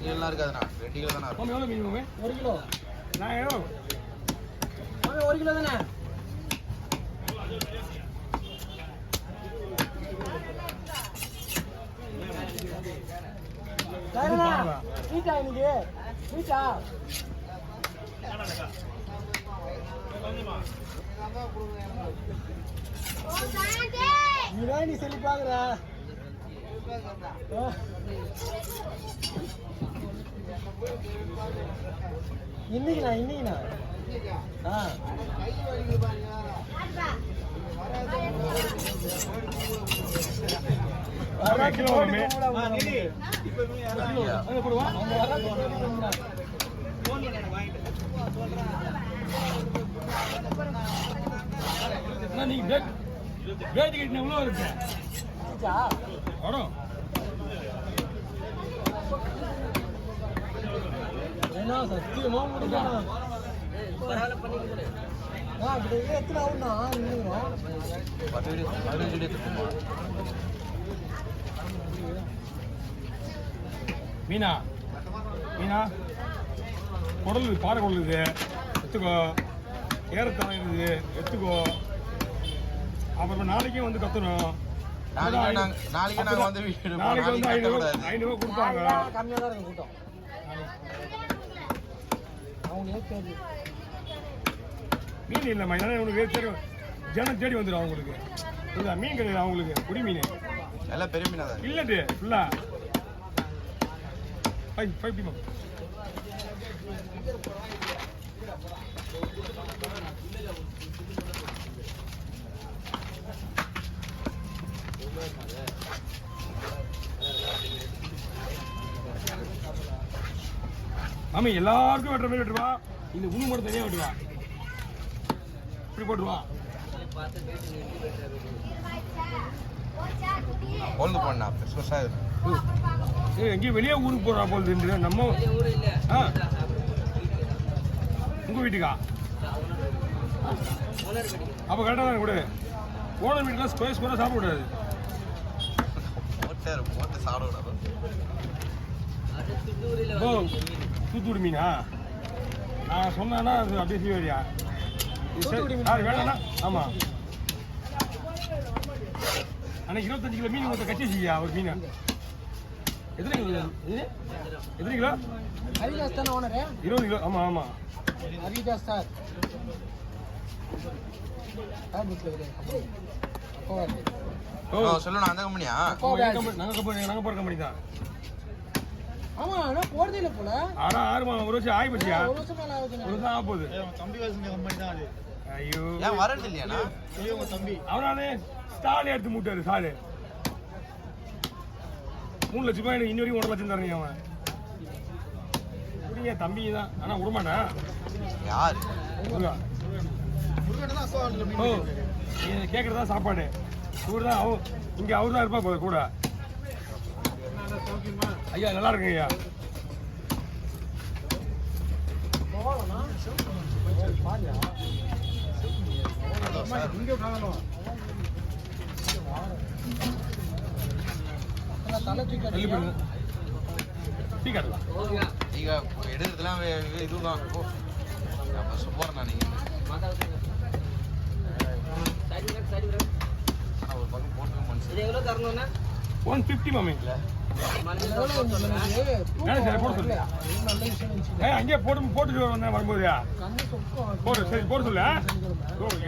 எல்லாம் இருக்காதுண்ணா 2 கிலோ தானே இருக்கும். எவ்வளோ மீன் மாமே? 1 கிலோ. நான் எவ்வளோ மாமே 1 கிலோ தானே? மீட்டா இன்னைக்கு மீட்டா நீ சொல்லி பாக்குற இன்னைக்குண்ணா நீங்க பேட்டி கட்டின எவ்வளோ இருக்கு வரும் சத்தியமா எத்தனை ஆகும்னா மீனா மீனா குடல் பாறை குடல் இது எடுத்துக்கோ ஏறத்தனம் இருக்குது எடுத்துக்கோ அப்புறம் நாளைக்கும் வந்து கத்தணும் நாளைக்கு நாங்கள் வந்து 500 கொடுப்பாங்க கம்மியாக தான் இருக்கும் கூட்டம் அவங்களே தெரியும் மீன் இல்லைம்மா ஏன்னா உங்களுக்கு தெரியும் ஜனம் தேடி வந்துடும் அவங்களுக்கு இல்லை மீன் கிடையாது அவங்களுக்கு குடி மீன் எல்லாம் பெரிய மீனா தான் இல்லட்டு ஃபுல்லா 5 மேம் மாமி எல்லாருக்கும் வெட்டுற மாதிரி வெட்டுவா இந்த உணவு மட்டும் தனியாக வெட்டுவா இப்படி போட்டுருவா பொழுது போனா எங்கேயும் வெளியே ஊருக்கு போடுறா போகுது நம்ம உங்க வீட்டுக்கா அப்போ கரெக்டாக தான் கூட ஓனர் வீட்டுலாம் ஸ்கொயர் சாப்பிட கூடாது தூத்துக்குடி மீனா நான் சொன்னேன்னா அது அப்படியே செய்வாரியா வேணாண்ணா ஆமாம் அன்னைக்கு 25 கிலோ மீன் மொத்தம் கட்சி செய்யா ஒரு மீன் எத்தனை கிலோ எத்தனை கிலோ ஹரிதாஸ் தானே ஓனரு 20 கிலோ ஆமாம் ஆமாம் ஹரிதாஸ் சார் சொல்லணும் அந்த கம்பெனியா நாங்கள் போகிற கம்பெனி தான் ஆமா ஆனா போறதே இல்ல போல ஆனா 6 மாதம் ஒரு வருஷம் ஆகி போச்சியா ஒரு வருஷம் மேல ஆகுது ஒரு வருஷம் ஆக போகுது தம்பி வாசிங்க கம்பெனி தான் அது ஐயோ ஏன் வரது இல்லையாண்ணா ஐயோ தம்பி அவனாலே ஸ்டால் எடுத்து மூட்டாரு சாலு 3 லட்சம் ரூபாய் இன்ன வரைக்கும் 1 லட்சம் தரீங்க அவன் புரியுங்க தம்பி தான் ஆனா விடமாட்டா யார் ஓ நீ கேட்கறதா சாப்பாடு இவர் தான் இங்கே அவர் தான் இருப்பா கூட ஐயா நல்லா இருக்குங்க ஐயா டீ காட்டலாம் நீங்க எடுக்கிறதுலாம் இதுதான் போறேன் நான் நீங்க ஒரு பக்கம் போட்டு மனுஷன் எவ்வளோ தரணும்னா 150 மாமி அங்கேயே போட்டுட்டு வந்தேன் வரும்போது போட்டு சரி போட்டு சொல்ல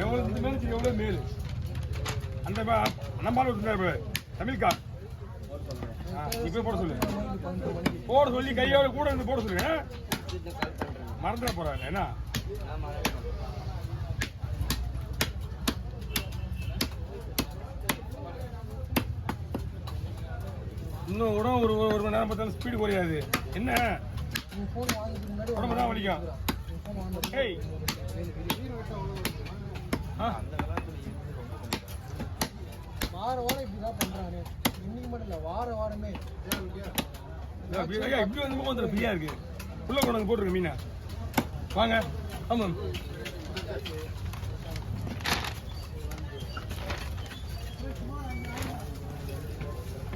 எவ்வளோ மேல் எவ்வளோ மேல் அந்த நம்மளால விட்டுருந்தாரு தமிழ்கா இப்போ போட சொல்லு போட சொல்லி கையோட கூட இருந்து போட சொல்லு மறந்துட போறாங்க என்ன இன்னும் கூட ஒரு மணி நேரம் பார்த்தாலும் ஸ்பீடு குறையாது என்ன உடம்பு தான் வலிக்கும் ஏய் வார வாரம் இப்படிதான் பண்றானே இன்னைக்கு மட்டும் இல்ல வார வாரமே இப்படி வந்து கொஞ்சம் ஃப்ரீயா இருக்கு உள்ள கொண்டு வந்து போட்டுருக்க மீனா வாங்க ஆமாம்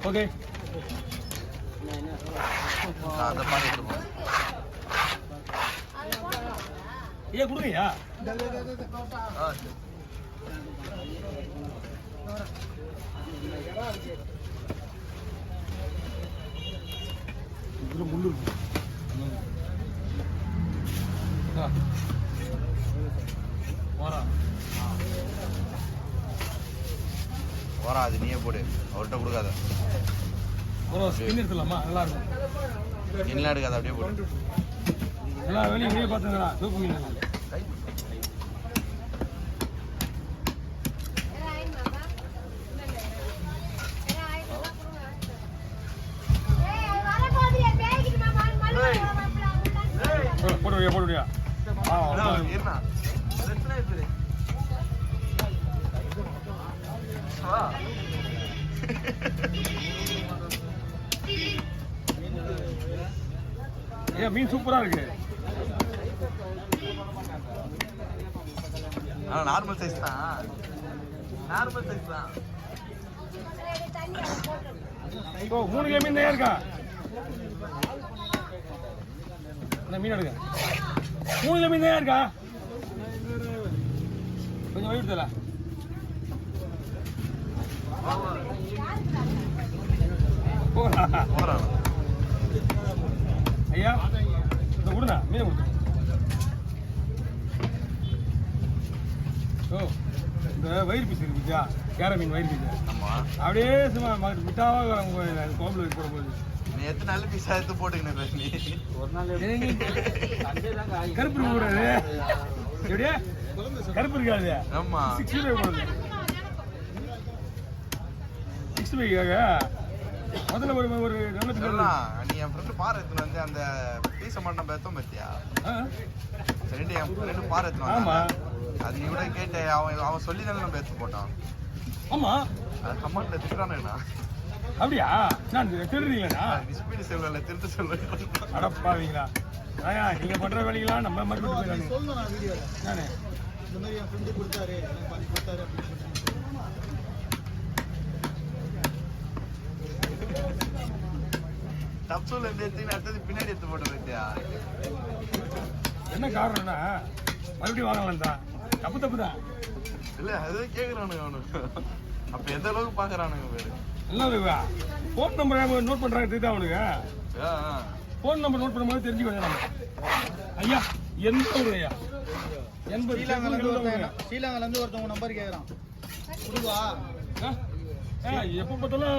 ஓகே அந்த பாட்டு எடுத்துப்போம். ஐயா கொடுங்கய்யா. ஆ சரி. இதுல முள்ளு இருக்கு. வரா அது நீயே போடு, அவர்கிட்ட கொடுக்காத. ஸ்கின் எடுத்துலாமா? நல்லா இருக்கும். என்ன எடுக்காத, அப்படியே போடு. எல்லா வேலையும் வெளியே பார்த்துங்களா? தூக்கு மீன் போடுவியா போடுவியா? ஏன் மீன் சூப்பரா இருக்கு. நார்மல் சைஸ் தான், நார்மல் சைஸ் தான். இப்போ 3 கிலோ மீன் தான் இருக்கா? இந்த மீன் எடுக்க 3 கிலோ மீன் தான் இருக்கா? கொஞ்சம் வயிறு தரல. ஐயா இந்த கொடுண்ணா மீன் கொடுத்து. ஓ இந்த வயிறு பீஸ் இருக்கு பத்தியா? கேர மீன் வயிறு பீஸ். ஆமா, அப்படியே சும்மா விட்டாவா கோம்புல வைக்க போட போகுது. நீ எத்தனை நல்ல பீஸா எடுத்து போட்டுக்கினேன் நீ. ஒரு நாள் கருப்பு இருக்க கூடாது. எப்படியா கருப்பு இருக்காது. ஆமா 65 போடுது. 65க்காக முதல்ல ஒரு நல்ல நீ என் ஃப்ரெண்டு பாரு எடுத்துன்னு வந்து அந்த பீஸை மட்டும் நம்ம எடுத்தோம் பத்தியா? ரெண்டு என் ஃப்ரெண்டு பாரு எடுத்துன்னு ஆமா. அது நீ கூட கேட்டு அவன் சொல்லி தானே நம்ம எடுத்து போட்டான். ஆமா அது கமெண்ட்ல திட்டுறானுண்ணா. அப்படியா? நான் திருடுறீங்களா? ஸ்பீடு செல்வல திருட்டு செல்வல அடப்பாவீங்களா? நீங்க பண்ற வேலைங்களா நம்ம மட்டும் போயிடறாங்க. சொல்லணும் நான் வீடியோல நானே இந்த மாதிரி என் ஃப்ரெண்டு கொடுத்தாரு, எனக்கு பண்ணி கொடுத்தாரு அப்படின்னு சொல்லி. டப்சூல இருந்து எடுத்து அடுத்தது பின்னாடி எடுத்து போட்ட பத்தியா? என்ன காரணம்னா மறுபடியும் வாங்கலாம் தான். தப்பு தான் இல்ல அதுதான் கேக்குறானுங்க அவனுக்கு. அப்ப எந்த அளவுக்கு பாக்குறானுங்க பேரு. எல்லாம் ஃபோன் நம்பர் நோட் பண்றாங்க தெரியுதா அவனுக்கு? ஃபோன் நம்பர் நோட் பண்ணும்போது தெரிஞ்சுக்கோங்க நம்ம. ஐயா எந்த ஊர் ஐயா? ஸ்ரீலங்கால இருந்து ஒருத்தவங்க நம்பர் கேக்குறான். கொடுவா எப்போ பார்த்தாலும்